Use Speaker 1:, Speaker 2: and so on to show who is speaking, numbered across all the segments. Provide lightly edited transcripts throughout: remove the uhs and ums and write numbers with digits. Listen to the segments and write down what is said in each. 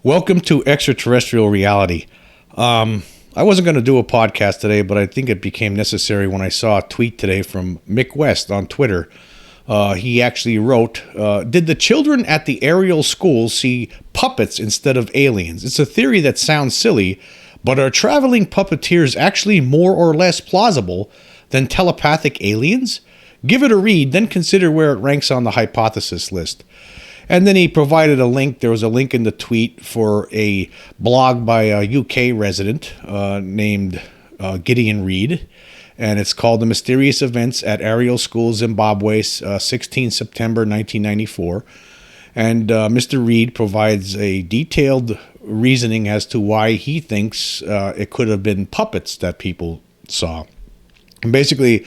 Speaker 1: Welcome to Extraterrestrial Reality. I wasn't going to do a podcast today, but I think it became necessary when I saw a tweet today from Mick West on Twitter. He actually wrote, did the children at the Ariel school see puppets instead of aliens? It's a theory that sounds silly, but are traveling puppeteers actually more or less plausible than telepathic aliens? Give it a read, then consider where it ranks on the hypothesis list. And then he provided a link. There was a link in the tweet for a blog by a UK resident named Gideon Reid. And it's called The Mysterious Events at Ariel School, Zimbabwe, 16 September 1994. And Mr. Reid provides a detailed reasoning as to why he thinks it could have been puppets that people saw. And basically,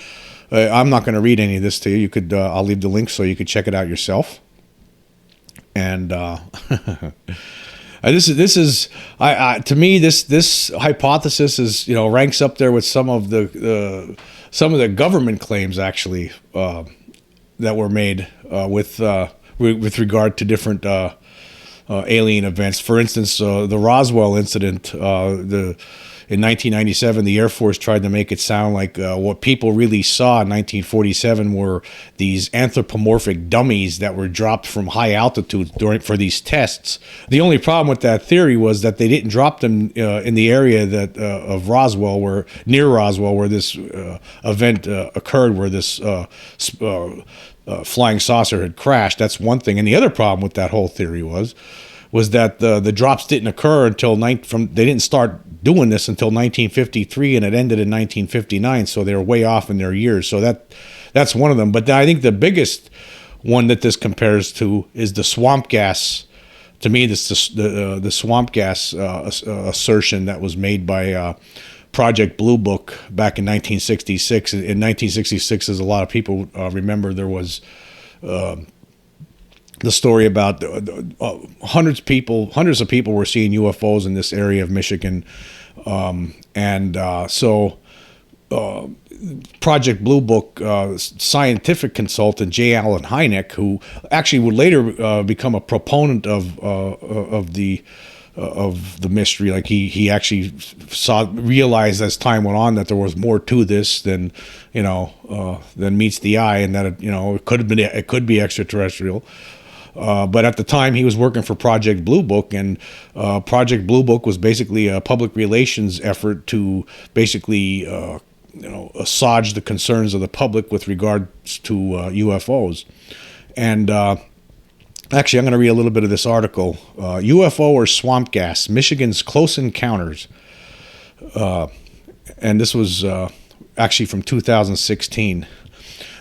Speaker 1: I'm not going to read any of this to you. I'll leave the link so you could check it out yourself. And this is to me this hypothesis is ranks up there with some of the government claims actually that were made with regard to different alien events. For instance, the Roswell incident. In 1997, the Air Force tried to make it sound like what people really saw in 1947 were these anthropomorphic dummies that were dropped from high altitude for these tests. The only problem with that theory was that they didn't drop them in the area of Roswell, near Roswell, where this event occurred, where this flying saucer had crashed. That's one thing. And the other problem with that whole theory was that the drops didn't occur until they didn't start doing this until 1953, and it ended in 1959, so they're way off in their years. So that's one of them. But I think the biggest one that this compares to is the swamp gas. To me, this the swamp gas assertion that was made by Project Blue Book back in 1966. In 1966, as a lot of people remember, there was the story about hundreds of people were seeing UFOs in this area of Michigan. So Project Blue Book scientific consultant J. Allen Hynek, who actually would later become a proponent of the mystery, like he actually realized as time went on that there was more to this than meets the eye, and that it could be extraterrestrial. But at the time, he was working for Project Blue Book, and Project Blue Book was basically a public relations effort to basically, assuage the concerns of the public with regards to UFOs. And actually, I'm going to read a little bit of this article. UFO or swamp gas, Michigan's close encounters. And this was actually from 2016.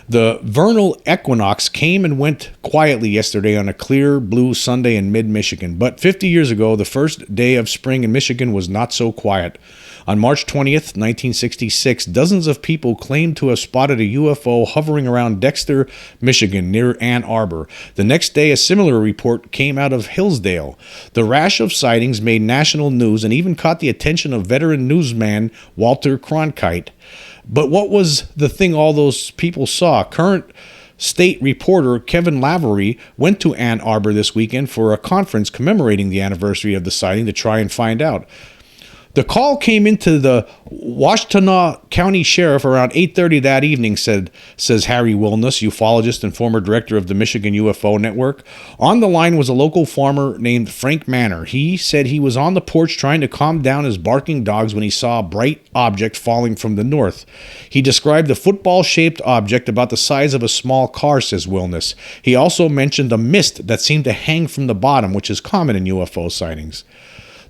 Speaker 1: The vernal equinox came and went quietly yesterday on a clear blue Sunday in mid-Michigan. But 50 years ago, the first day of spring in Michigan was not so quiet. On March 20th, 1966, dozens of people claimed to have spotted a UFO hovering around Dexter, Michigan, near Ann Arbor. The next day, a similar report came out of Hillsdale. The rash of sightings made national news and even caught the attention of veteran newsman Walter Cronkite. But what was the thing all those people saw? Current state reporter Kevin Lavery went to Ann Arbor this weekend for a conference commemorating the anniversary of the sighting to try and find out. The call came into the Washtenaw County Sheriff around 8:30 that evening, says Harry Wilness, ufologist and former director of the Michigan UFO Network. On the line was a local farmer named Frank Manor. He said he was on the porch trying to calm down his barking dogs when he saw a bright object falling from the north. He described the football-shaped object about the size of a small car, says Wilness. He also mentioned a mist that seemed to hang from the bottom, which is common in UFO sightings.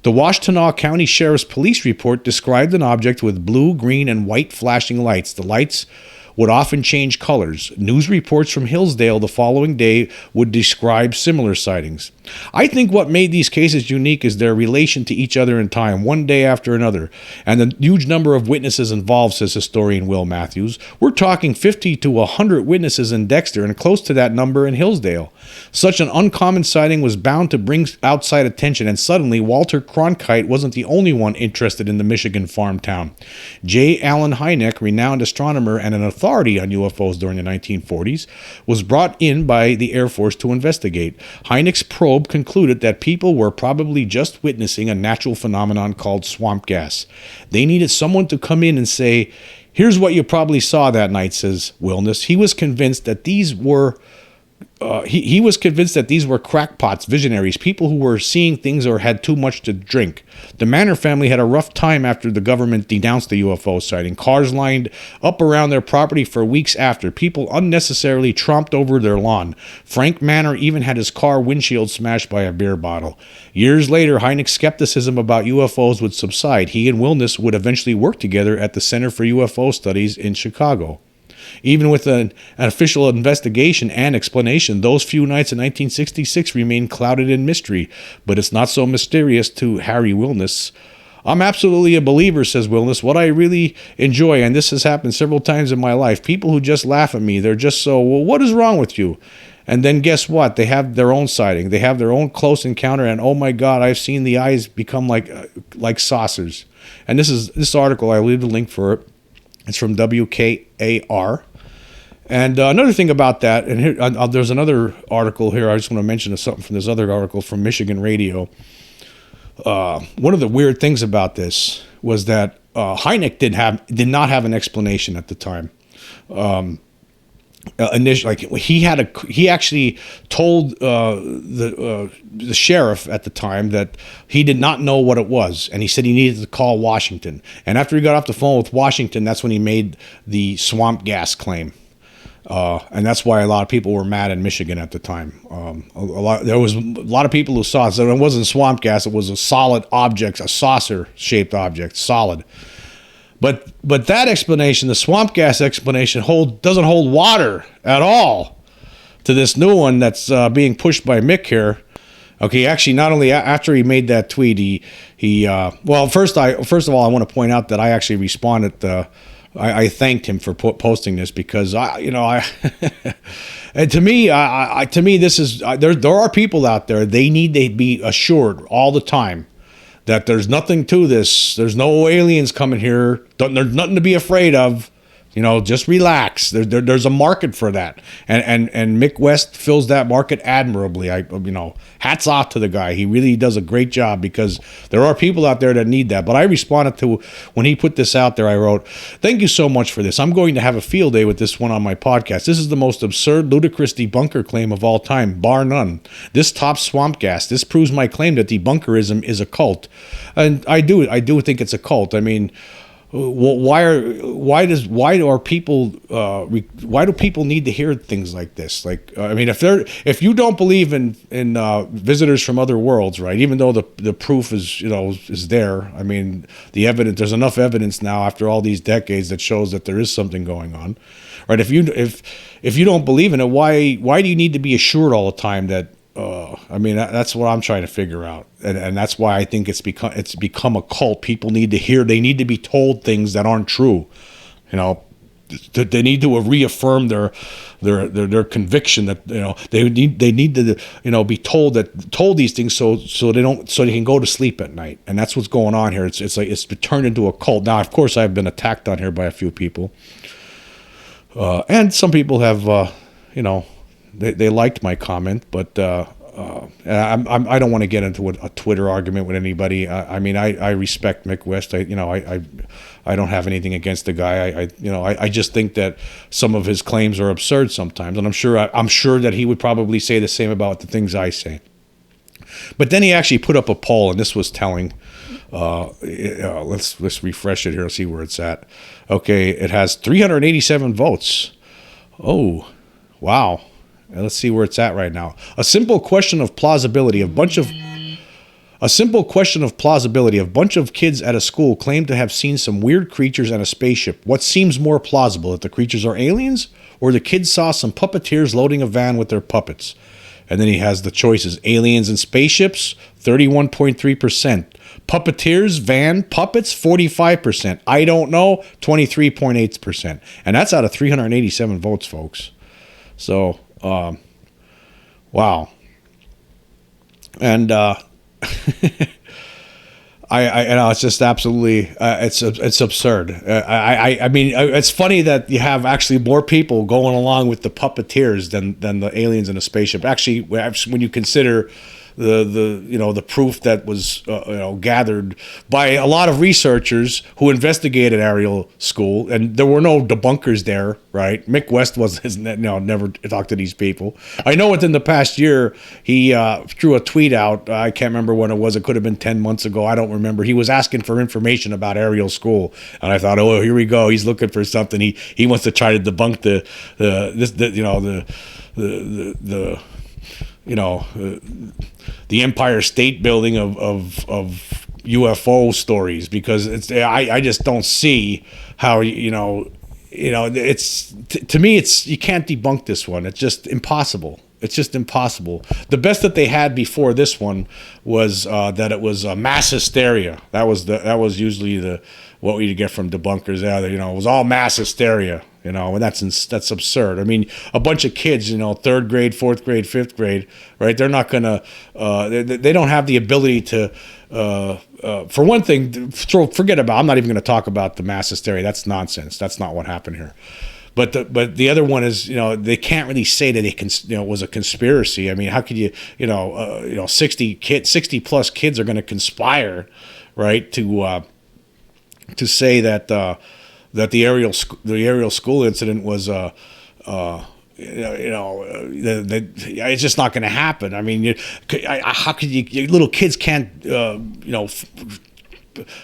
Speaker 1: The Washtenaw County Sheriff's Police report described an object with blue, green, and white flashing lights. The lights would often change colors. News reports from Hillsdale the following day would describe similar sightings. I think what made these cases unique is their relation to each other in time, one day after another, and the huge number of witnesses involved, says historian Will Matthews. We're talking 50 to 100 witnesses in Dexter and close to that number in Hillsdale. Such an uncommon sighting was bound to bring outside attention, and suddenly Walter Cronkite wasn't the only one interested in the Michigan farm town. J. Allen Hynek, renowned astronomer and an authority on UFOs during the 1940s, was brought in by the Air Force to investigate. Hynek's probe probe concluded that people were probably just witnessing a natural phenomenon called swamp gas. They needed someone to come in and say, here's what you probably saw that night, says Wilness. He was convinced that these were he was convinced that these were crackpots, visionaries, people who were seeing things or had too much to drink. The Manor family had a rough time after the government denounced the UFO sighting. Cars lined up around their property for weeks after. People unnecessarily tromped over their lawn. Frank Manor even had his car windshield smashed by a beer bottle. Years later, Hynek's skepticism about UFOs would subside. He and Wilness would eventually work together at the Center for UFO Studies in Chicago. Even with an official investigation and explanation, those few nights in 1966 remain clouded in mystery, but it's not so mysterious to Harry Wilness. I'm absolutely a believer, says Wilness. What I really enjoy, and this has happened several times in my life, people who just laugh at me, they're just so, well, what is wrong with you? And then guess what? They have their own sighting. They have their own close encounter, and oh my God, I've seen the eyes become like saucers. And this article, I leave the link for it. It's from WKAR. And another thing about that, and here, there's another article here. I just want to mention something from this other article from Michigan Radio. One of the weird things about this was that Hynek did not have an explanation at the time. Initially, he actually told the sheriff at the time that he did not know what it was, and he said he needed to call Washington. And after he got off the phone with Washington, that's when he made the swamp gas claim, and that's why a lot of people were mad in Michigan at the time. There was a lot of people who saw it. So it wasn't swamp gas; it was a solid object, a saucer-shaped object, solid. But that explanation, the swamp gas explanation, doesn't hold water at all to this new one that's being pushed by Mick here. Okay, actually, not only after he made that tweet, first of all, I want to point out that I actually responded. I thanked him for posting this because and to me, this is there are people out there. They need to be assured all the time that there's nothing to this. There's no aliens coming here. There's nothing to be afraid of. Just relax. There's a market for that, and Mick West fills that market admirably. Hats off to the guy. He really does a great job because there are people out there that need that. But I responded to when he put this out there. I wrote, "Thank you so much for this. I'm going to have a field day with this one on my podcast. This is the most absurd, ludicrous debunker claim of all time, bar none. This tops swamp gas. This proves my claim that debunkerism is a cult, and I do think it's a cult. I mean." Why do people need to hear things like this? If you don't believe in visitors from other worlds, right? Even though the proof is there. I mean, the evidence, there's enough evidence now after all these decades that shows that there is something going on, right? If you don't believe in it, why do you need to be assured all the time that? That's what I'm trying to figure out, and that's why I think it's become a cult. People need to hear. They need to be told things that aren't true. They need to reaffirm their conviction that they need to be told these things so they can go to sleep at night. And that's what's going on here. It's turned into a cult. Now, of course, I've been attacked on here by a few people, and some people have They liked my comment, but I don't want to get into a Twitter argument with anybody. I respect Mick West. I don't have anything against the guy. I just think that some of his claims are absurd sometimes, and I'm sure that he would probably say the same about the things I say. But then he actually put up a poll, and this was telling. Let's refresh it here and see where it's at. Okay, it has 387 votes. Oh, wow. Let's see where it's at right now. A simple question of plausibility. A bunch of kids at a school claim to have seen some weird creatures and a spaceship. What seems more plausible, that the creatures are aliens, or the kids saw some puppeteers loading a van with their puppets? And then he has the choices: aliens and spaceships, 31.3%. Puppeteers, van, puppets, 45%. I don't know, 23.8%. And that's out of 387 votes, folks. So, wow. And I know it's just absolutely it's absurd. I mean, it's funny that you have actually more people going along with the puppeteers than the aliens in a spaceship. Actually, when you consider the proof that was gathered by a lot of researchers who investigated Ariel school, and there were no debunkers there, right? Mick West never talked to these people. I know within the past year he threw a tweet out. I can't remember when it was. It could have been 10 months ago. I don't remember. He was asking for information about Ariel school, and I thought, oh, here we go. He's looking for something. He wants to try to debunk the Empire State Building of UFO stories, because I just don't see how it's to me you can't debunk this one. It's just impossible. It's just impossible. The best that they had before this one was that it was mass hysteria. That was usually what we get from debunkers. It was all mass hysteria. And that's absurd. I mean, a bunch of kids, 3rd grade, 4th grade, 5th grade, right? They're not gonna. They don't have the ability to. For one thing, forget about. I'm not even going to talk about the mass hysteria. That's nonsense. That's not what happened here. But the other one is, they can't really say that it was a conspiracy. I mean, how could you, 60 plus kids are going to conspire, right? To say that the Ariel school incident was it's just not going to happen. I mean, how could you little kids can't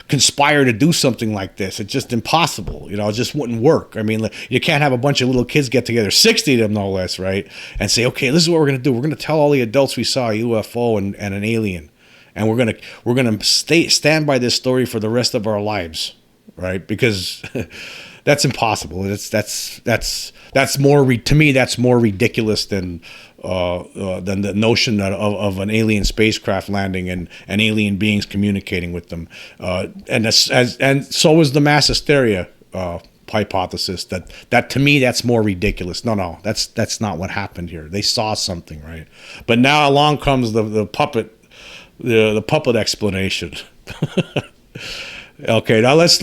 Speaker 1: conspire to do something like this? It's just impossible. It just wouldn't work. I mean, you can't have a bunch of little kids get together, 60 of them no less, right, and say, okay, this is what we're going to do. We're going to tell all the adults we saw a UFO and an alien, and we're going to stand by this story for the rest of our lives, right? Because that's impossible. That's more to me. That's more ridiculous than the notion of an alien spacecraft landing and alien beings communicating with them. And so is the mass hysteria hypothesis. That to me, that's more ridiculous. No, that's not what happened here. They saw something, right? But now along comes the puppet, the puppet explanation. Okay, now let's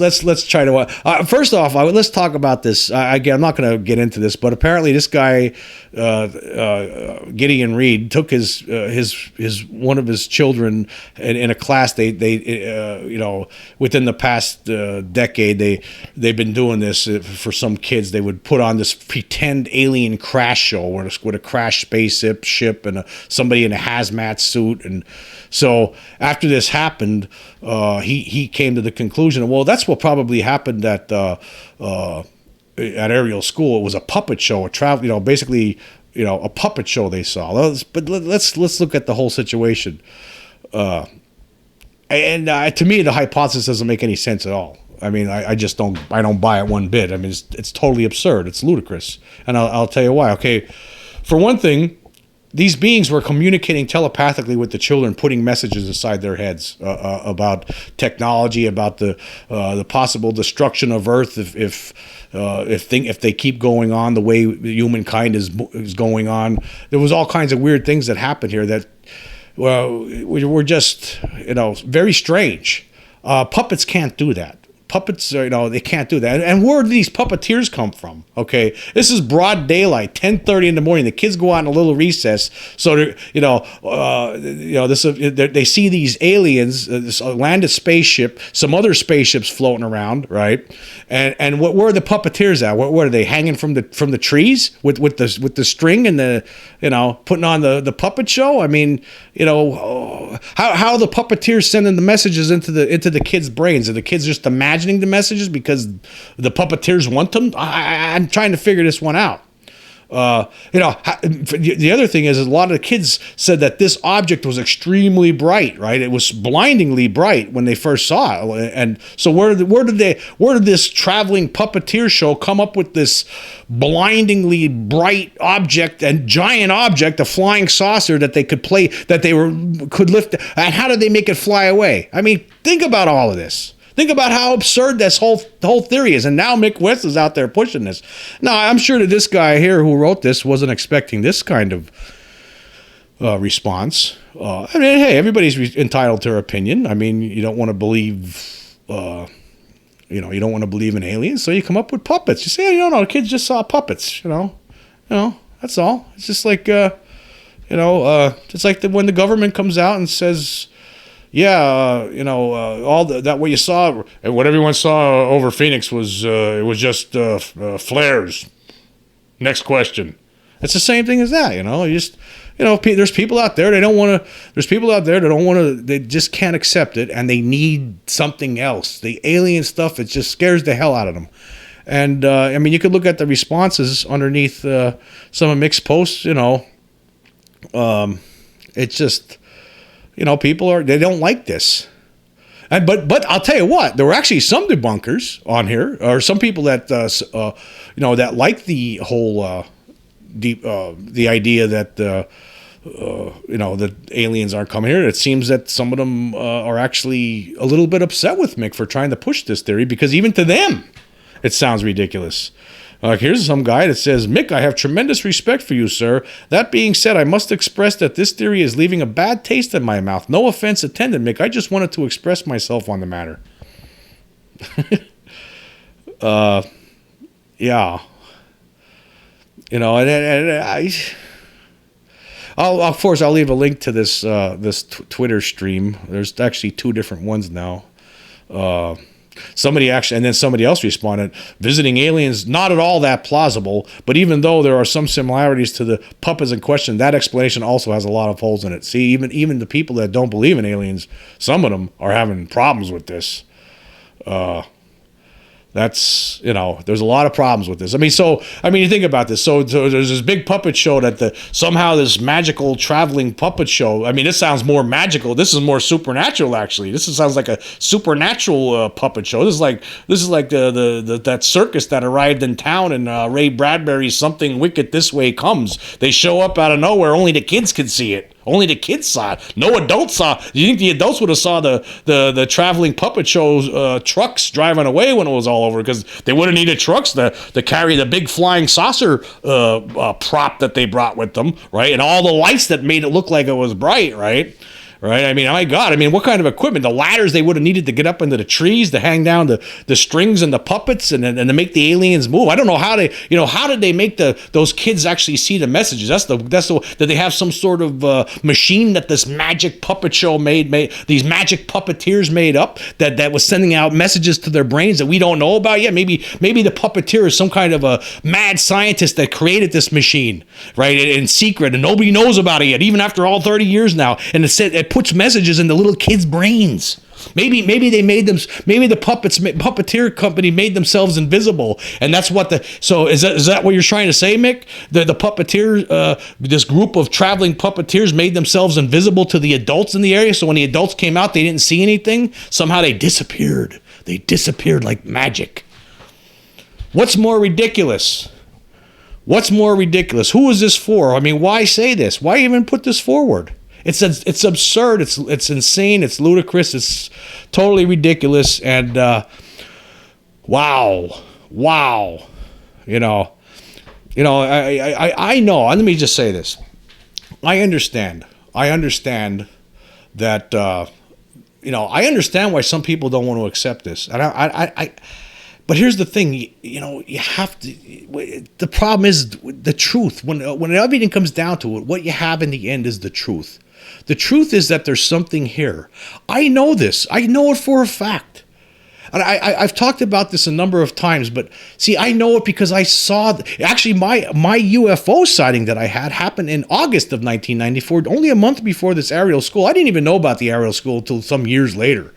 Speaker 1: try to. First off, let's talk about this. Again, I'm not going to get into this, but apparently this guy, Gideon Reid, took his one of his children in a class. They within the past decade, they've been doing this for some kids. They would put on this pretend alien crash show with a crash spaceship and somebody in a hazmat suit. And so after this happened, he came to the conclusion, well, that's what probably happened at Ariel school. It was a puppet show, basically, a puppet show they saw. But let's look at the whole situation. To me, the hypothesis doesn't make any sense at all. I mean, I just don't buy it one bit. I mean, it's totally absurd. It's ludicrous, and I'll tell you why. Okay, for one thing, these beings were communicating telepathically with the children, putting messages inside their heads about technology, about the possible destruction of Earth if they keep going on the way humankind is going on. There was all kinds of weird things that happened here that were just very strange. Puppets can't do that. Puppets, they can't do that. And where do these puppeteers come from? Okay, this is broad daylight, 10:30 in the morning. The kids go out in a little recess, so they see these aliens, this landed spaceship, some other spaceships floating around, right? And where are the puppeteers at? What are they hanging from the trees with the string and putting on the puppet show? I mean, how the puppeteers sending the messages into the kids' brains? Are the kids just imagining the messages because the puppeteers want them? I'm trying to figure this one out. The other thing is a lot of the kids said that this object was extremely bright, right? It was blindingly bright when they first saw it. And so where did this traveling puppeteer show come up with this blindingly bright object and giant object, a flying saucer that they could could lift? And how did they make it fly away? I mean, think about all of this. Think about how absurd the whole theory is. And now Mick West is out there pushing this. Now, I'm sure that this guy here who wrote this wasn't expecting this kind of response. I mean, hey, everybody's entitled to their opinion. I mean, you don't want to believe, you don't want to believe in aliens, so you come up with puppets. You say, hey, the kids just saw puppets, that's all. It's just like, It's like when the government comes out and says, yeah, all that what you saw, what everyone saw over Phoenix was it was just flares. Next question. It's the same thing as that, there's people out there, there's people out there that don't want to, they just can't accept it, and they need something else. The alien stuff, it just scares the hell out of them. And, you could look at the responses underneath some of Mick's posts, it's just, people they don't like this. But I'll tell you what, there were actually some debunkers on here, or some people that, that like the whole, the idea that, that aliens aren't coming here. It seems that some of them are actually a little bit upset with Mick for trying to push this theory, because even to them, it sounds ridiculous. Here's some guy that says, Mick, I have tremendous respect for you, sir. That being said, I must express that this theory is leaving a bad taste in my mouth. No offense intended, Mick. I just wanted to express myself on the matter. Yeah. Of course, I'll leave a link to this Twitter stream. There's actually 2 different ones now. Somebody else responded, visiting aliens, not at all that plausible, but even though there are some similarities to the puppets in question, that explanation also has a lot of holes in it. See, even the people that don't believe in aliens, some of them are having problems with this. That's, there's a lot of problems with this. You think about this. So there's this big puppet show that somehow this magical traveling puppet show. This sounds more magical. This is more supernatural, actually. Sounds like a supernatural puppet show. This is like that circus that arrived in town in Ray Bradbury's Something Wicked This Way Comes. They show up out of nowhere. Only the kids could see it. Only the kids saw it. No adults saw it. Do you think the adults would have saw the traveling puppet show trucks driving away when it was all over? Because they would have needed trucks to carry the big flying saucer prop that they brought with them, right? And all the lights that made it look like it was bright, right? Right? My God, what kind of equipment? The ladders they would have needed to get up into the trees, to hang down the strings and the puppets, and to make the aliens move. I don't know how how did they make those kids actually see the messages? Did they have some sort of machine that this magic puppet show made these magic puppeteers made up that was sending out messages to their brains that we don't know about yet? Maybe the puppeteer is some kind of a mad scientist that created this machine, right, in secret, and nobody knows about it yet, even after all 30 years now. And it puts messages in the little kids' brains. Maybe they made them. Maybe the puppeteer company made themselves invisible, and that's what So is that what you're trying to say, Mick? The puppeteer, this group of traveling puppeteers made themselves invisible to the adults in the area. So when the adults came out, they didn't see anything. Somehow they disappeared. They disappeared like magic. What's more ridiculous? What's more ridiculous? Who is this for? Why say this? Why even put this forward? It's absurd. It's insane. It's ludicrous. It's totally ridiculous. And wow. I know. Let me just say this. I understand that. I understand why some people don't want to accept this. And but here's the thing. You have to. The problem is the truth. When everything comes down to it, what you have in the end is the truth. The truth is that there's something here. I know this. I know it for a fact. And I've talked about this a number of times, but see, I know it because I saw, actually my UFO sighting that I had happened in August of 1994, only a month before this Ariel school. I didn't even know about the Ariel school until some years later.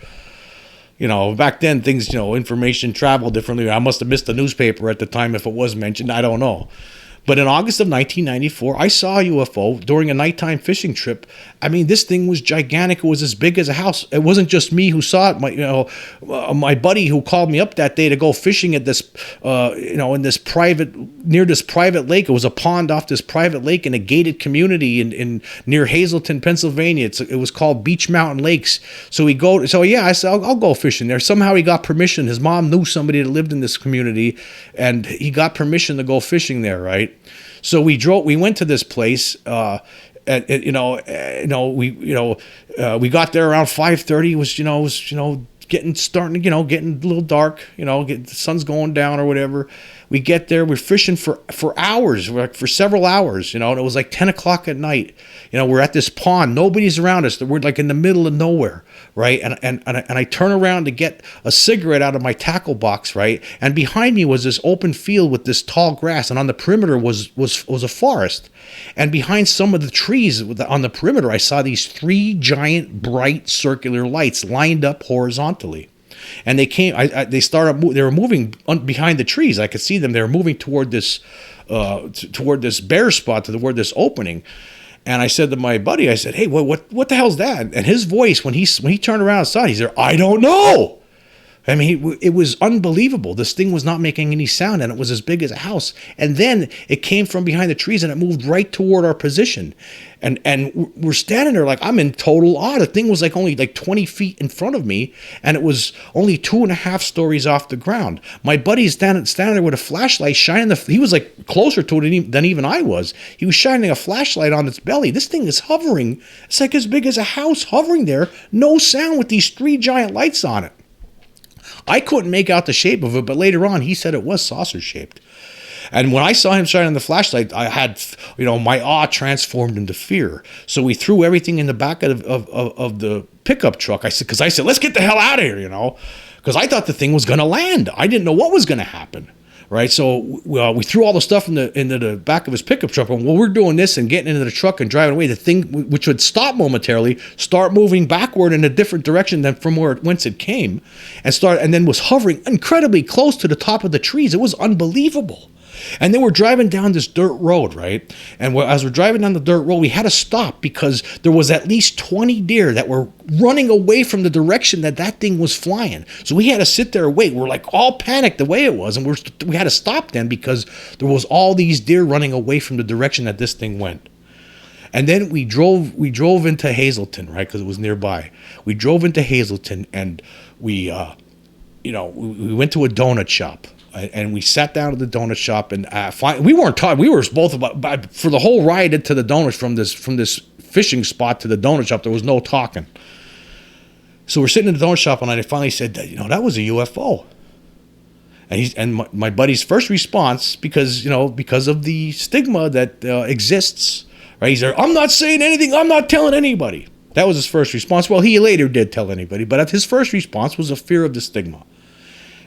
Speaker 1: Back then things, information traveled differently. I must have missed the newspaper at the time if it was mentioned. I don't know. But in August of 1994, I saw a UFO during a nighttime fishing trip. This thing was gigantic. It was as big as a house. It wasn't just me who saw it. My buddy who called me up that day to go fishing at this, in this near this private lake. It was a pond off this private lake in a gated community in near Hazleton, Pennsylvania. It was called Beach Mountain Lakes. So I said, I'll go fishing there. Somehow he got permission. His mom knew somebody that lived in this community, and he got permission to go fishing there, right? So we went to this place, we got there around 5:30. It was, getting a little dark, the sun's going down or whatever. We get there, we're fishing for hours, for several hours, and it was like 10 o'clock at night. We're at this pond, nobody's around us. We're like in the middle of nowhere, right? And I turn around to get a cigarette out of my tackle box, right? And behind me was this open field with this tall grass, and on the perimeter was a forest. And behind some of the trees on the perimeter, I saw these 3 giant, bright, circular lights lined up horizontally. And they came. They were moving behind the trees. I could see them. They were moving toward this bare spot, toward this opening. And I said to my buddy, I said, "Hey, what the hell's that?" And his voice, when he turned around outside, he said, "I don't know." I mean, it was unbelievable. This thing was not making any sound, and it was as big as a house. And then it came from behind the trees, and it moved right toward our position. And we're standing there like I'm in total awe. The thing was only 20 feet in front of me, and it was only 2.5 stories off the ground. My buddy's standing there with a flashlight shining. He was closer to it than even I was. He was shining a flashlight on its belly. This thing is hovering. It's like as big as a house hovering there. No sound with these 3 giant lights on it. I couldn't make out the shape of it, but later on he said it was saucer-shaped. And when I saw him shining the flashlight, I had, my awe transformed into fear. So we threw everything in the back of the pickup truck. I said, let's get the hell out of here, because I thought the thing was going to land. I didn't know what was going to happen. Right, so we threw all the stuff into the back of his pickup truck, and while we're doing this and getting into the truck and driving away, the thing, which would stop momentarily, start moving backward in a different direction than from whence it came, and then was hovering incredibly close to the top of the trees. It was unbelievable. And then we're driving down this dirt road, right? And as we're driving down the dirt road, we had to stop because there was at least 20 deer that were running away from the direction that thing was flying. So we had to sit there and wait. We're all panicked the way it was, and we had to stop then because there was all these deer running away from the direction that this thing went. And then we drove into Hazleton, right? Because it was nearby. We drove into Hazleton, and we went to a donut shop. And we sat down at the donut shop, and we weren't talking. We were both for the whole ride into the donuts from this fishing spot to the donut shop. There was no talking. So we're sitting in the donut shop, and I finally said, that was a UFO. And my buddy's first response, because of the stigma that exists, right? He's there. I'm not saying anything. I'm not telling anybody. That was his first response. Well, he later did tell anybody, but his first response was a fear of the stigma.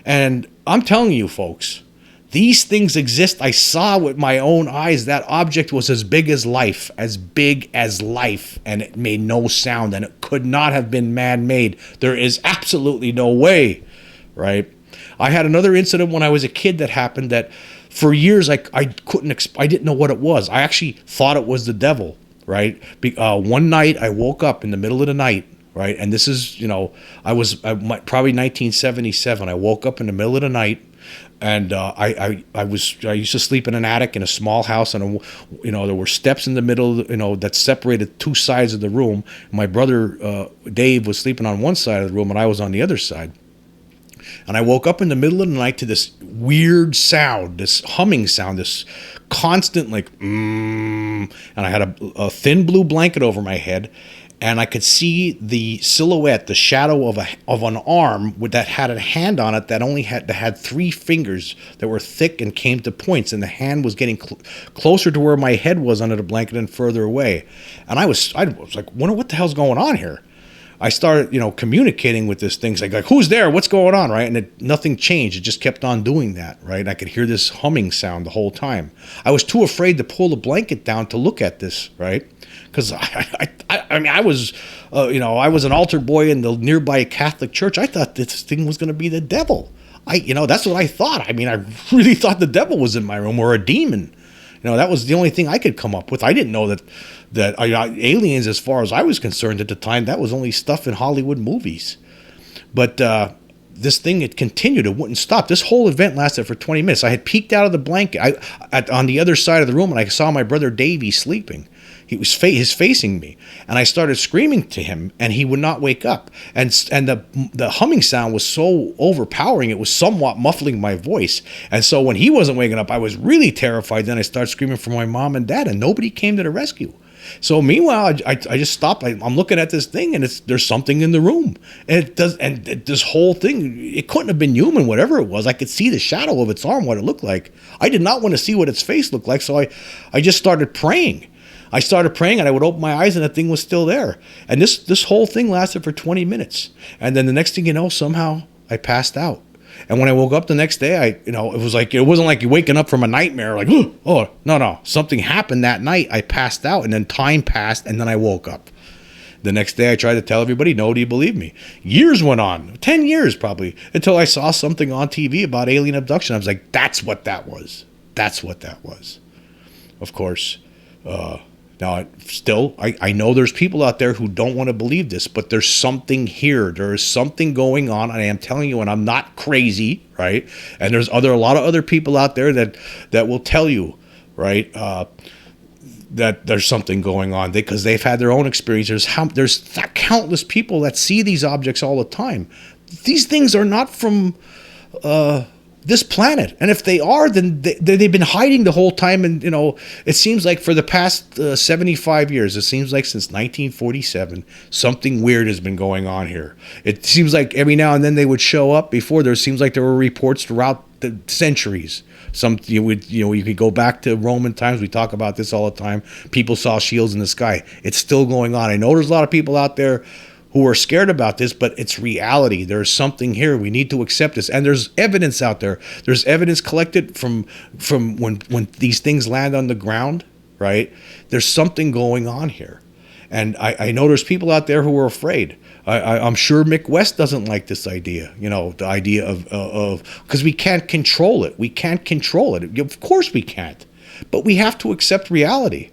Speaker 1: And I'm telling you, folks, these things exist. I saw with my own eyes that object was as big as life, and it made no sound, and it could not have been man-made. There is absolutely no way, right? I had another incident when I was a kid that happened that for years I didn't know what it was. I actually thought it was the devil, right? One night I woke up in the middle of the night. Right, and this is, I was probably 1977. I woke up in the middle of the night, and I used to sleep in an attic in a small house, and there were steps in the middle, that separated 2 sides of the room. My brother Dave was sleeping on one side of the room, and I was on the other side. And I woke up in the middle of the night to this weird sound, this humming sound, this constant and I had a thin blue blanket over my head. And I could see the silhouette, the shadow of an arm that had a hand on it that had 3 fingers that were thick and came to points, and the hand was getting closer to where my head was under the blanket and further away. And I was like, what the hell's going on here? I started, communicating with this thing. It's like, who's there? What's going on, right? And nothing changed. It just kept on doing that, right? And I could hear this humming sound the whole time. I was too afraid to pull the blanket down to look at this, right? Because I was, I was an altar boy in the nearby Catholic church. I thought this thing was going to be the devil. That's what I thought. I really thought the devil was in my room, or a demon. That was the only thing I could come up with. I didn't know that aliens, as far as I was concerned at the time, that was only stuff in Hollywood movies. But this thing, it continued. It wouldn't stop. This whole event lasted for 20 minutes. I had peeked out of the blanket on the other side of the room, and I saw my brother Davey sleeping. He was facing me, and I started screaming to him, and he would not wake up. And the humming sound was so overpowering, it was somewhat muffling my voice. And so when he wasn't waking up, I was really terrified. Then I started screaming for my mom and dad, and nobody came to the rescue. So meanwhile, I just stopped. I'm looking at this thing, and there's something in the room, and this whole thing, it couldn't have been human, whatever it was. I could see the shadow of its arm, what it looked like. I did not want to see what its face looked like, so I just started praying. I started praying, and I would open my eyes, and the thing was still there. And this whole thing lasted for 20 minutes. And then the next thing you know, somehow I passed out. And when I woke up the next day, it wasn't like you're waking up from a nightmare, like, oh, no. Something happened that night. I passed out, and then time passed, and then I woke up. The next day, I tried to tell everybody, nobody believed me. Years went on, 10 years probably, until I saw something on TV about alien abduction. I was like, that's what that was. That's what that was. Of course, now, still, I know there's people out there who don't want to believe this, but there's something here. There is something going on, and I am telling you, and I'm not crazy, right? And there's a lot of other people out there that will tell you, right, that there's something going on because they've had their own experiences. There's countless people that see these objects all the time. These things are not from this planet, and if they are, then they've been hiding the whole time. And it seems like for the past 75 years, it seems like since 1947, something weird has been going on here. It seems like every now and then they would show up. Before, there seems like there were reports throughout the centuries. You could go back to Roman times. We talk about this all the time. People saw shields in the sky. It's still going on. I know there's a lot of people out there who are scared about this, but it's reality. There's something here. We need to accept this. And there's evidence out there. There's evidence collected from when these things land on the ground, right? There's something going on here. And I know there's people out there who are afraid. I'm sure Mick West doesn't like this idea, the idea of because we can't control it. We can't control it. Of course we can't. But we have to accept reality.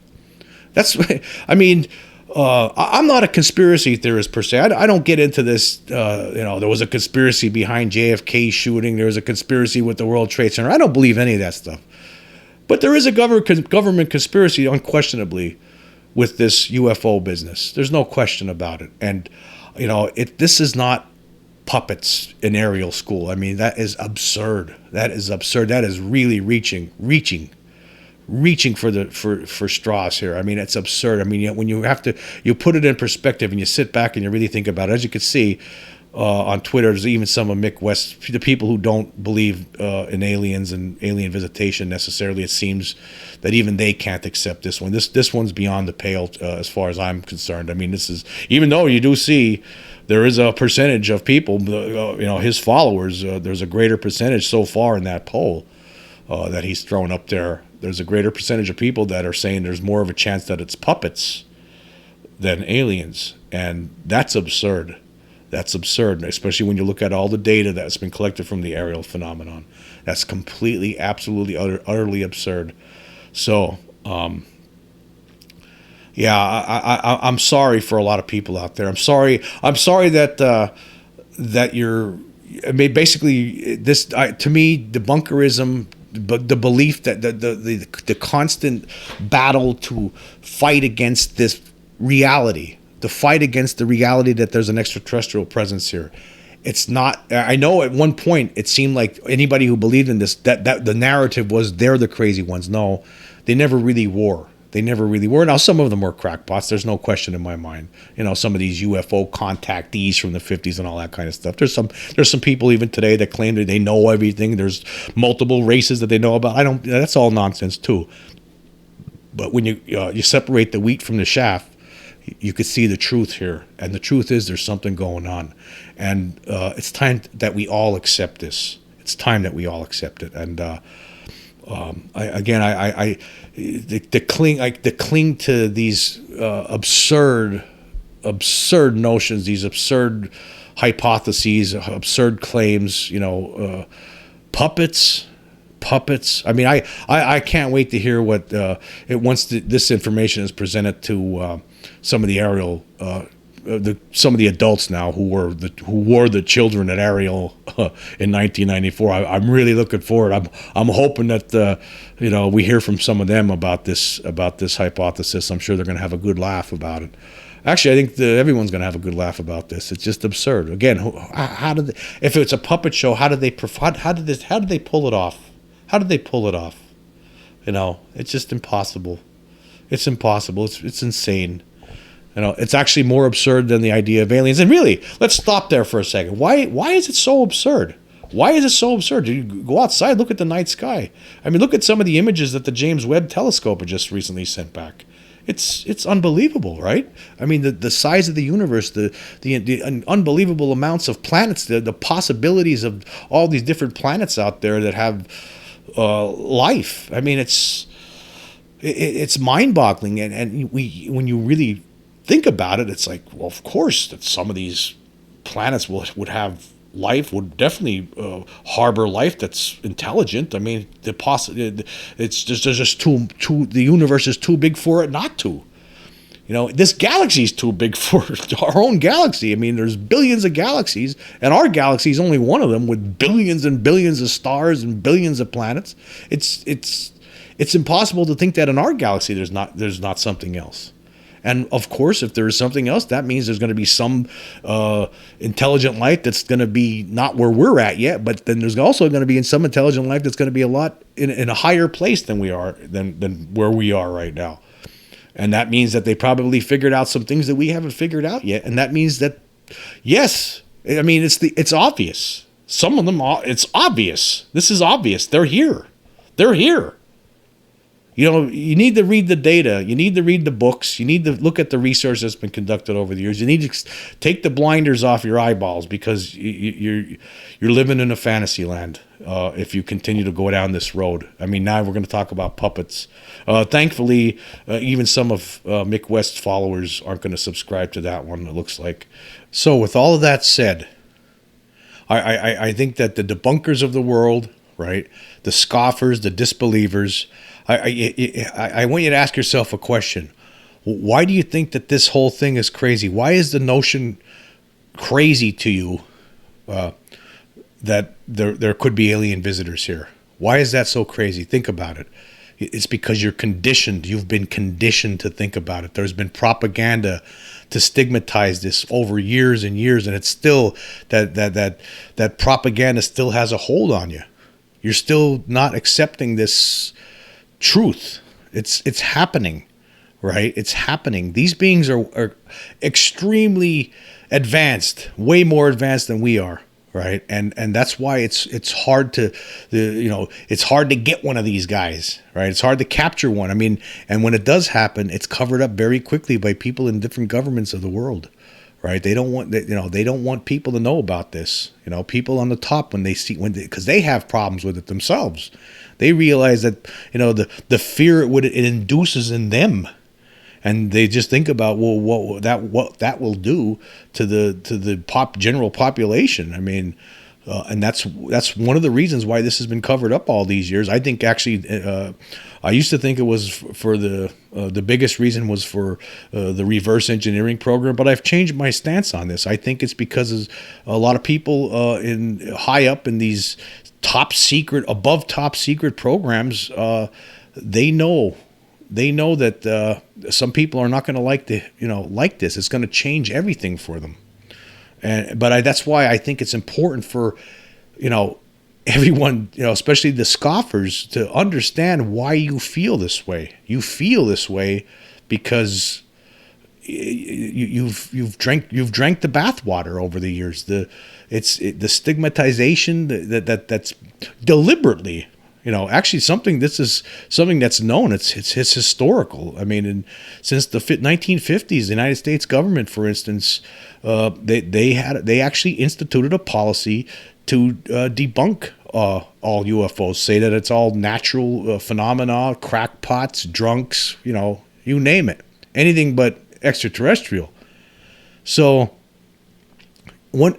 Speaker 1: I'm not a conspiracy theorist per se. I don't get into this. There was a conspiracy behind JFK's shooting. There was a conspiracy with the World Trade Center. I don't believe any of that stuff. But there is a government conspiracy, unquestionably, with this UFO business. There's no question about it. And, this is not puppets in Ariel school. I mean, that is absurd. That is absurd. That is really reaching for straws here. I mean, it's absurd. I mean, when you put it in perspective and you sit back and you really think about it, as you can see on Twitter, there's even some of Mick West, the people who don't believe in aliens and alien visitation necessarily. It seems that even they can't accept this one. This one's beyond the pale as far as I'm concerned. I mean, this is, even though you do see there is a percentage of people, his followers, there's a greater percentage so far in that poll that he's thrown up there. There's a greater percentage of people that are saying there's more of a chance that it's puppets than aliens. And that's absurd. That's absurd, especially when you look at all the data that's been collected from the Ariel phenomenon. That's completely, absolutely, utterly absurd. So, I'm sorry for a lot of people out there. I'm sorry that you're. I mean, basically, this to me, debunkerism. But the belief that the constant battle to fight against this reality, the fight against the reality that there's an extraterrestrial presence here. It's not. I know at one point it seemed like anybody who believed in this that the narrative was they're the crazy ones. No, they never really were. They never really were. Now, some of them were crackpots. There's no question in my mind. Some of these UFO contactees from the 50s and all that kind of stuff. There's some people even today that claim that they know everything. There's multiple races that they know about. That's all nonsense too. But when you separate the wheat from the chaff, you could see the truth here. And the truth is there's something going on. And it's time that we all accept this. It's time that we all accept it. And to cling to these absurd notions, these absurd hypotheses, absurd claims, puppets. I mean, I can't wait to hear what once this information is presented to some of the Ariel. Some of the adults now who were the children at Ariel in 1994. I'm really looking forward. I'm hoping that we hear from some of them about this hypothesis. I'm sure they're going to have a good laugh about it. Actually, I think everyone's going to have a good laugh about this. It's just absurd. Again, if it's a puppet show, how did they pull it off? How did they pull it off? It's just impossible. It's impossible. It's insane. It's actually more absurd than the idea of aliens. And really, let's stop there for a second. Why is it so absurd? Why is it so absurd? You go outside, look at the night sky. I mean, look at some of the images that the James Webb telescope had just recently sent back. It's unbelievable, right? I mean, the size of the universe, the unbelievable amounts of planets, the possibilities of all these different planets out there that have life. I mean, it's mind-boggling, and when you really think about it, it's like, well, of course that some of these planets would have life, would definitely harbor life that's intelligent. I mean, it's just there's just too the universe is too big for it not to. This galaxy is too big for our own galaxy. I mean, there's billions of galaxies, and our galaxy is only one of them with billions and billions of stars and billions of planets. It's impossible to think that in our galaxy there's not something else. And of course, if there is something else, that means there's going to be some intelligent life that's going to be not where we're at yet, but then there's also going to be some intelligent life that's going to be a lot in a higher place than than where we are right now. And that means that they probably figured out some things that we haven't figured out yet. And that means that, yes, I mean, it's obvious. Some of them it's obvious. This is obvious. They're here. They're here. You need to read the data. You need to read the books. You need to look at the research that's been conducted over the years. You need to take the blinders off your eyeballs, because you're living in a fantasy land if you continue to go down this road. I mean, now we're going to talk about puppets. Thankfully, even some of Mick West's followers aren't going to subscribe to that one, it looks like. So with all of that said, I think that the debunkers of the world, right, the scoffers, the disbelievers, I want you to ask yourself a question. Why do you think that this whole thing is crazy? Why is the notion crazy to you that there could be alien visitors here? Why is that so crazy? Think about it. It's because you're conditioned. You've been conditioned to think about it. There's been propaganda to stigmatize this over years and years, and it's still that propaganda still has a hold on you. You're still not accepting this truth. It's happening, right? It's happening. These beings are extremely advanced, way more advanced than we are, right? And that's why it's hard to it's hard to get one of these guys, right? It's hard to capture one. I mean, and when it does happen, it's covered up very quickly by people in different governments of the world, right? They don't want people to know about this. People on the top, because they have problems with it themselves. They realize that the fear it induces in them, and they just think about, well, what that will do to the general population. I mean, and that's one of the reasons why this has been covered up all these years. I think actually, I used to think it was for the biggest reason was for the reverse engineering program, but I've changed my stance on this. I think it's because a lot of people high up in these above top secret programs, they know that some people are not going to like this. It's going to change everything for them. But that's why I think it's important for, everyone, especially the scoffers, to understand why you feel this way. You feel this way because you've drank the bathwater over the years. The stigmatization that's deliberately, actually this is something that's known. It's historical. I mean, since the 1950s, the United States government, for instance, they actually instituted a policy to debunk all UFOs, say that it's all natural phenomena, crackpots, drunks, you name it, anything but extraterrestrial. So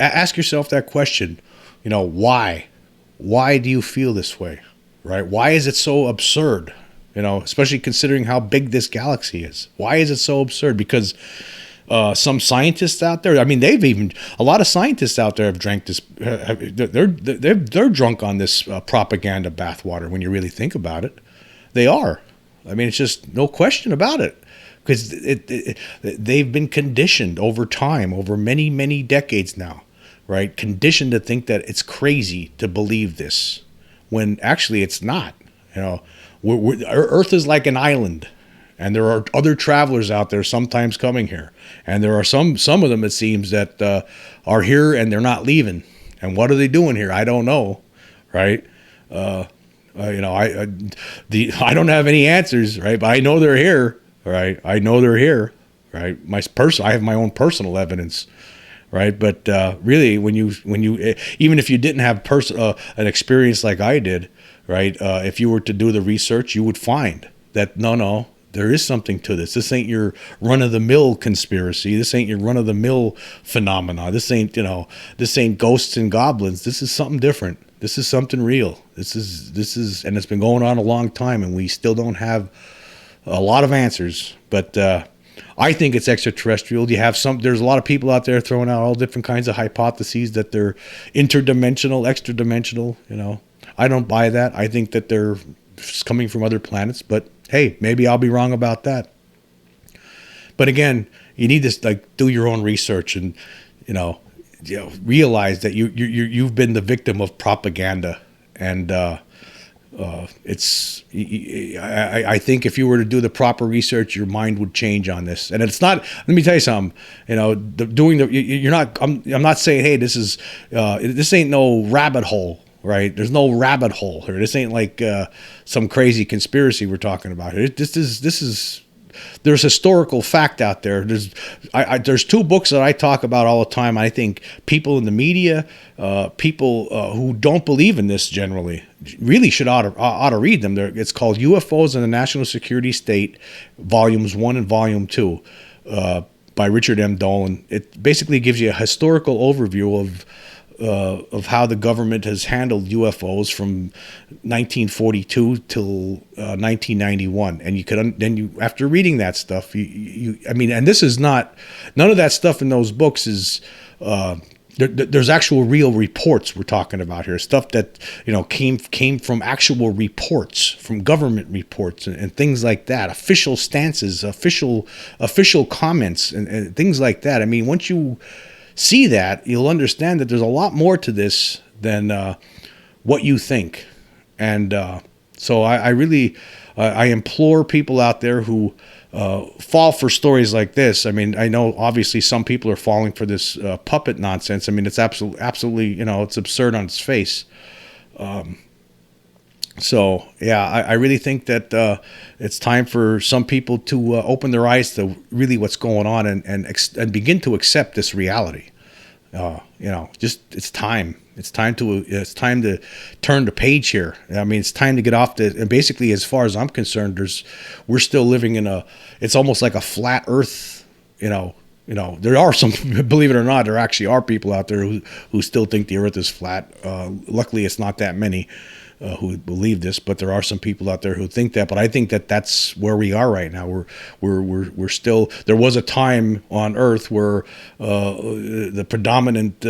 Speaker 1: ask yourself that question, why do you feel this way, right? Why is it so absurd, especially considering how big this galaxy is? Why is it so absurd? Because some scientists out there, I mean, a lot of scientists out there have drank this, they're drunk on this propaganda bathwater when you really think about it. They are. I mean, it's just no question about it. Because they've been conditioned over time, over many, many decades now, right? Conditioned to think that it's crazy to believe this, when actually it's not. Earth is like an island, And there are other travelers out there sometimes coming here. And there are some of them, it seems, that are here and they're not leaving. And what are they doing here? I don't know, right? I don't have any answers, right? But I know they're here, right? I know they're here, right? I have my own personal evidence, right? But really, when you even if you didn't have an experience like I did, right? If you were to do the research, you would find that no, there is something to this. This ain't your run-of-the-mill conspiracy. This ain't your run-of-the-mill phenomena. This ain't ghosts and goblins. This is something different. This is something real. This is, and it's been going on a long time, and we still don't have a lot of answers. But I think it's extraterrestrial. There's a lot of people out there throwing out all different kinds of hypotheses that they're interdimensional, extra-dimensional. I don't buy that. I think that they're coming from other planets, but hey, maybe I'll be wrong about that. But again, you need to do your own research and realize that you've been the victim of propaganda, and it's. I think if you were to do the proper research, your mind would change on this. And it's not. Let me tell you something. You're not. I'm not saying, hey, this ain't no rabbit hole. Right? There's no rabbit hole here. This ain't like some crazy conspiracy we're talking about here. There's historical fact out there. There's two books that I talk about all the time. I think people in the media, people who don't believe in this generally, really ought to read them. It's called UFOs and the National Security State, Volumes 1 and Volume 2, by Richard M. Dolan. It basically gives you a historical overview of how the government has handled UFOs from 1942 till 1991, and after reading that stuff, and this is not, none of that stuff in those books is. There's actual real reports we're talking about here, stuff that came from actual reports, from government reports and things like that, official stances, official comments and things like that. I mean, once you see that, you'll understand that there's a lot more to this than what you think. And so I really implore people out there who fall for stories like this. I mean, I know obviously some people are falling for this puppet nonsense. I mean, it's absolutely, it's absurd on its face. So yeah, I really think that it's time for some people to open their eyes to really what's going on and begin to accept this reality. It's time. It's time to turn the page here. I mean, it's time to get off and basically, as far as I'm concerned, we're still living it's almost like a flat Earth. There are some, believe it or not, there actually are people out there who still think the Earth is flat. Luckily, it's not that many who believe this, but there are some people out there who think that. But I think that that's where we are right now. We're still. There was a time on Earth where the predominant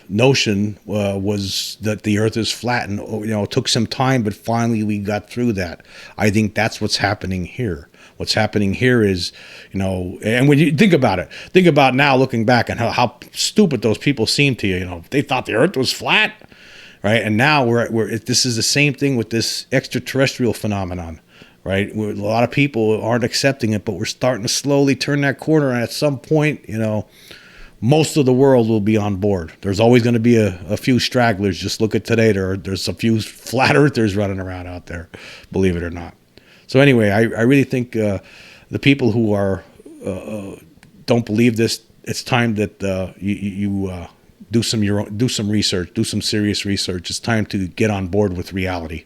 Speaker 1: notion was that the Earth is flat, and it took some time, but finally we got through that. I think that's what's happening here. What's happening here is, and when you think about it, think about now looking back and how stupid those people seem to you. They thought the Earth was flat. Right, and now this is the same thing with this extraterrestrial phenomenon, right? A lot of people aren't accepting it, but we're starting to slowly turn that corner. And at some point, most of the world will be on board. There's always going to be a few stragglers. Just look at today. There's a few flat earthers running around out there, believe it or not. So anyway, I really think the people who don't believe this, it's time that you do some research, do some serious research. It's time to get on board with reality.